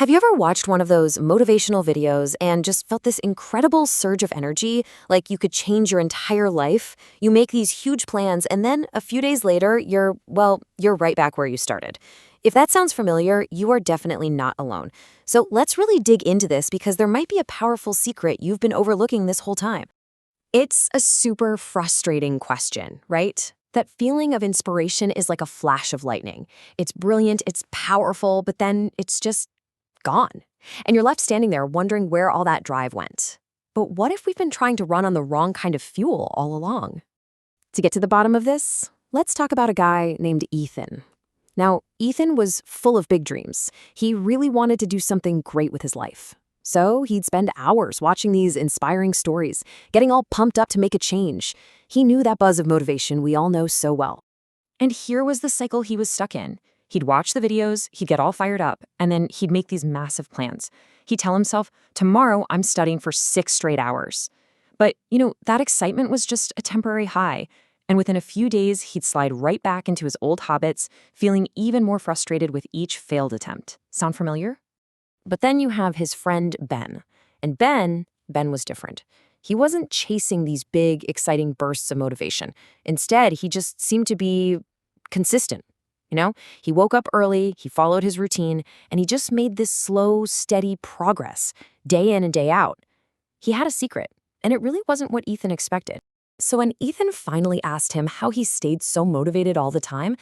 Have you ever watched one of those motivational videos and just felt this incredible surge of energy, like you could change your entire life? You make these huge plans, and then a few days later, you're right back where you started. If that sounds familiar, you are definitely not alone. So let's really dig into this because there might be a powerful secret you've been overlooking this whole time. It's a super frustrating question, right? That feeling of inspiration is like a flash of lightning. It's brilliant, it's powerful, but then it's just gone. And you're left standing there wondering where all that drive went. But what if we've been trying to run on the wrong kind of fuel all along? To get to the bottom of this, let's talk about a guy named Ethan. Now, Ethan was full of big dreams. He really wanted to do something great with his life. So he'd spend hours watching these inspiring stories, getting all pumped up to make a change. He knew that buzz of motivation we all know so well. And here was the cycle he was stuck in. He'd watch the videos, he'd get all fired up, and then he'd make these massive plans. He'd tell himself, tomorrow I'm studying for 6 straight hours. But, that excitement was just a temporary high. And within a few days, he'd slide right back into his old habits, feeling even more frustrated with each failed attempt. Sound familiar? But then you have his friend Ben. And Ben was different. He wasn't chasing these big, exciting bursts of motivation. Instead, he just seemed to be consistent. He woke up early, he followed his routine, and he just made this slow, steady progress, day in and day out. He had a secret, and it really wasn't what Ethan expected. So when Ethan finally asked him how he stayed so motivated all the time,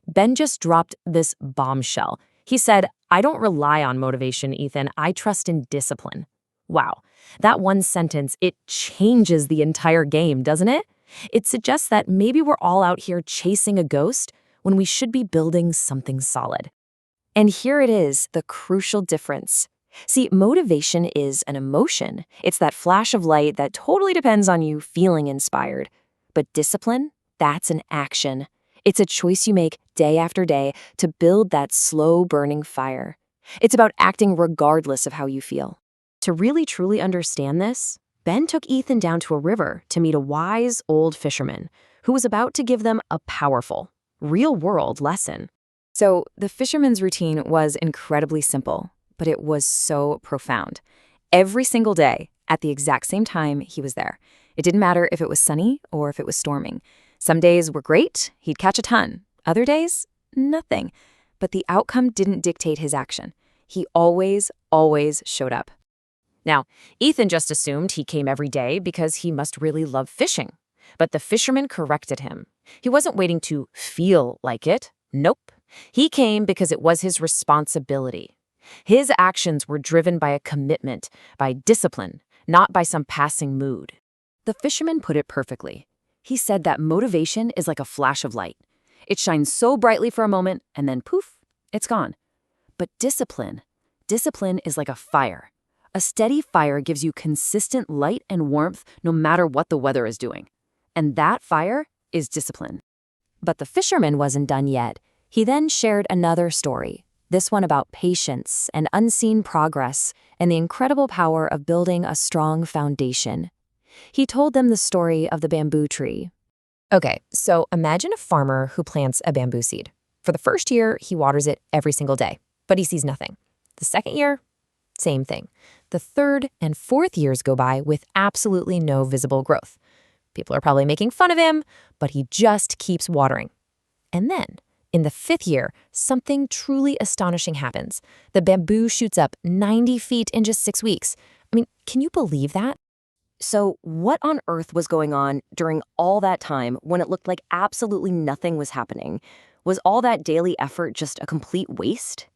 Ben just dropped this bombshell. He said, "I don't rely on motivation, Ethan. I trust in discipline." Wow, that one sentence, it changes the entire game, doesn't it? It suggests that maybe we're all out here chasing a ghost when we should be building something solid. And here it is, the crucial difference. See, motivation is an emotion. It's that flash of light that totally depends on you feeling inspired. But discipline, that's an action. It's a choice you make day after day to build that slow burning fire. It's about acting regardless of how you feel. To really truly understand this, Ben took Ethan down to a river to meet a wise old fisherman who was about to give them a powerful, real-world lesson. So the fisherman's routine was incredibly simple, but it was so profound. Every single day, at the exact same time, he was there. It didn't matter if it was sunny or if it was storming. Some days were great, he'd catch a ton. Other days, nothing. But the outcome didn't dictate his action. He always showed up. Now, Ethan just assumed he came every day because he must really love fishing. But the fisherman corrected him. He wasn't waiting to feel like it. Nope. He came because it was his responsibility. His actions were driven by a commitment, by discipline, not by some passing mood. The fisherman put it perfectly. He said that motivation is like a flash of light. It shines so brightly for a moment, and then poof, it's gone. But discipline is like a fire. A steady fire gives you consistent light and warmth no matter what the weather is doing. And that fire is discipline. But the fisherman wasn't done yet. He then shared another story, this one about patience and unseen progress and the incredible power of building a strong foundation. He told them the story of the bamboo tree. Okay, so imagine a farmer who plants a bamboo seed. For the first year, he waters it every single day, but he sees nothing. The second year, same thing. The third and fourth years go by with absolutely no visible growth. People are probably making fun of him, but he just keeps watering. And then, in the 5th year, something truly astonishing happens. The bamboo shoots up 90 feet in just 6 weeks. I mean, can you believe that? So what on earth was going on during all that time when it looked like absolutely nothing was happening? Was all that daily effort just a complete waste?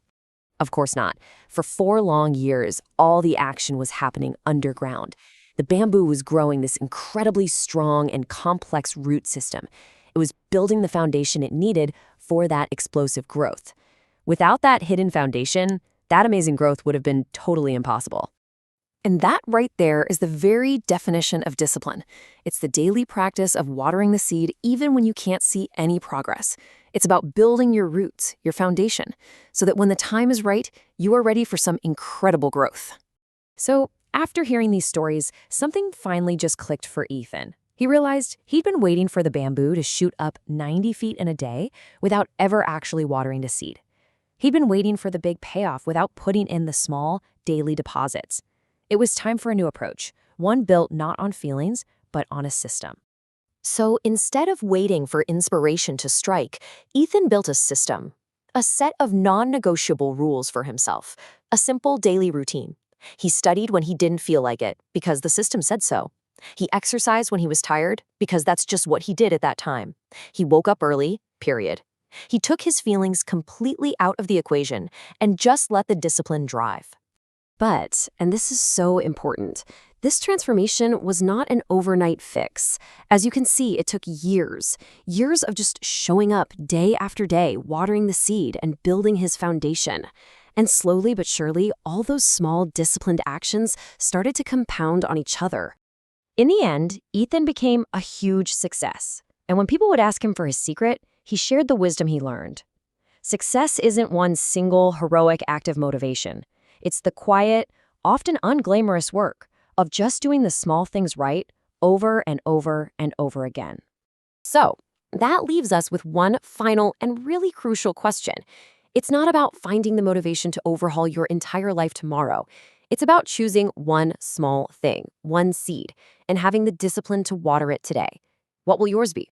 Of course not. For 4 long years, all the action was happening underground. The bamboo was growing this incredibly strong and complex root system. It was building the foundation it needed for that explosive growth. Without that hidden foundation, that amazing growth would have been totally impossible. And that right there is the very definition of discipline. It's the daily practice of watering the seed even when you can't see any progress. It's about building your roots, your foundation, so that when the time is right, you are ready for some incredible growth. So, after hearing these stories, something finally just clicked for Ethan. He realized he'd been waiting for the bamboo to shoot up 90 feet in a day without ever actually watering the seed. He'd been waiting for the big payoff without putting in the small, daily deposits. It was time for a new approach, one built not on feelings, but on a system. So instead of waiting for inspiration to strike, Ethan built a system, a set of non-negotiable rules for himself, a simple daily routine. He studied when he didn't feel like it because the system said so. He exercised when he was tired because that's just what he did at that time. He woke up early, period. He took his feelings completely out of the equation and just let the discipline drive. But, and this is so important, this transformation was not an overnight fix. As you can see, it took years. Years of just showing up day after day, watering the seed and building his foundation. And slowly but surely, all those small, disciplined actions started to compound on each other. In the end, Ethan became a huge success. And when people would ask him for his secret, he shared the wisdom he learned. Success isn't one single, heroic act of motivation. It's the quiet, often unglamorous work of just doing the small things right over and over and over again. So, that leaves us with one final and really crucial question. It's not about finding the motivation to overhaul your entire life tomorrow. It's about choosing one small thing, one seed, and having the discipline to water it today. What will yours be?